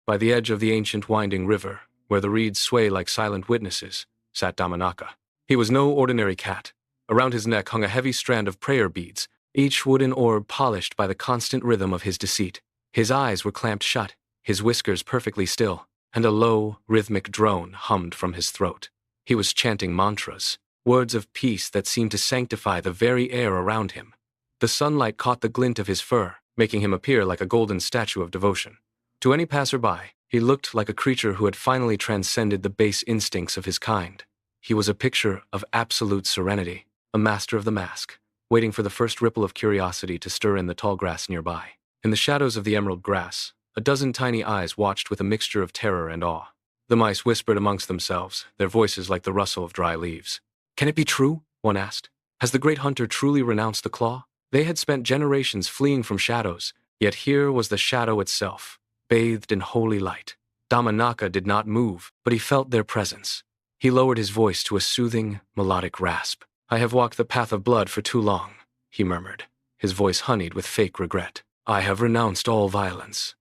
By the edge of the ancient winding river, where the reeds sway like silent witnesses, sat Damanaka. He was no ordinary cat. Around his neck hung a heavy strand of prayer beads, each wooden orb polished by the constant rhythm of his deceit. His eyes were clamped shut, his whiskers perfectly still, and a low, rhythmic drone hummed from his throat. He was chanting mantras, words of peace that seemed to sanctify the very air around him. The sunlight caught the glint of his fur, making him appear like a golden statue of devotion. To any passerby, he looked like a creature who had finally transcended the base instincts of his kind. He was a picture of absolute serenity, a master of the mask, waiting for the first ripple of curiosity to stir in the tall grass nearby. In the shadows of the emerald grass, a dozen tiny eyes watched with a mixture of terror and awe. The mice whispered amongst themselves, their voices like the rustle of dry leaves. "Can it be true?" one asked. "Has the great hunter truly renounced the claw?" They had spent generations fleeing from shadows, yet here was the shadow itself, bathed in holy light. Damanaka did not move, but he felt their presence. He lowered his voice to a soothing, melodic rasp. "I have walked the path of blood for too long," he murmured, his voice honeyed with fake regret. "I have renounced all violence.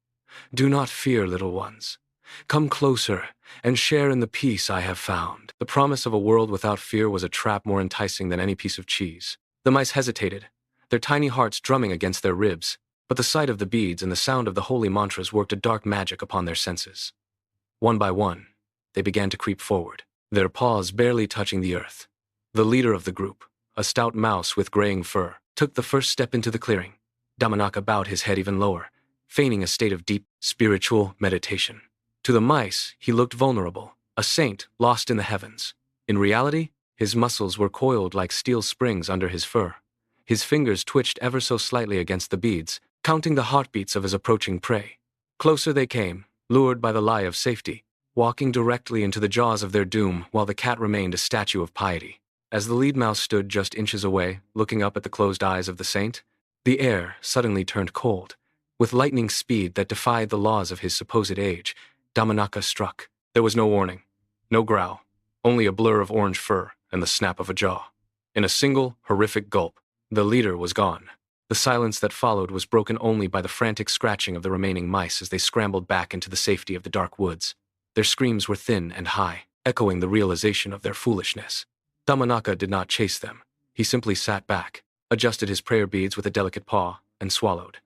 Do not fear, little ones. Come closer and share in the peace I have found." The promise of a world without fear was a trap more enticing than any piece of cheese. The mice hesitated, their tiny hearts drumming against their ribs, but the sight of the beads and the sound of the holy mantras worked a dark magic upon their senses. One by one, they began to creep forward, their paws barely touching the earth. The leader of the group, a stout mouse with graying fur, took the first step into the clearing. Damanaka bowed his head even lower, feigning a state of deep, spiritual meditation. To the mice, he looked vulnerable, a saint lost in the heavens. In reality, his muscles were coiled like steel springs under his fur. His fingers twitched ever so slightly against the beads, counting the heartbeats of his approaching prey. Closer they came, lured by the lie of safety, walking directly into the jaws of their doom while the cat remained a statue of piety. As the lead mouse stood just inches away, looking up at the closed eyes of the saint, the air suddenly turned cold. With lightning speed that defied the laws of his supposed age, Damanaka struck. There was no warning, no growl, only a blur of orange fur and the snap of a jaw. In a single, horrific gulp, the leader was gone. The silence that followed was broken only by the frantic scratching of the remaining mice as they scrambled back into the safety of the dark woods. Their screams were thin and high, echoing the realization of their foolishness. Damanaka did not chase them. He simply sat back, adjusted his prayer beads with a delicate paw, and swallowed.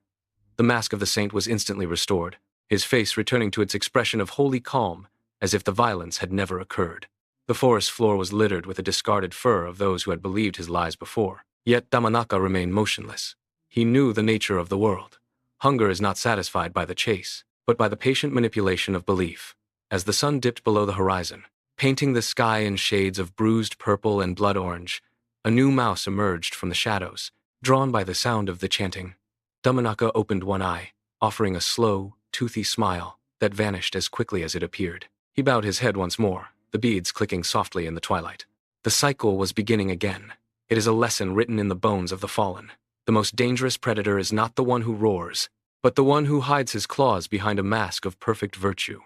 The mask of the saint was instantly restored, his face returning to its expression of holy calm, as if the violence had never occurred. The forest floor was littered with the discarded fur of those who had believed his lies before. Yet Damanaka remained motionless. He knew the nature of the world. Hunger is not satisfied by the chase, but by the patient manipulation of belief. As the sun dipped below the horizon, painting the sky in shades of bruised purple and blood orange, a new mouse emerged from the shadows, drawn by the sound of the chanting. Damanaka opened one eye, offering a slow, toothy smile that vanished as quickly as it appeared. He bowed his head once more, the beads clicking softly in the twilight. The cycle was beginning again. It is a lesson written in the bones of the fallen. The most dangerous predator is not the one who roars, but the one who hides his claws behind a mask of perfect virtue.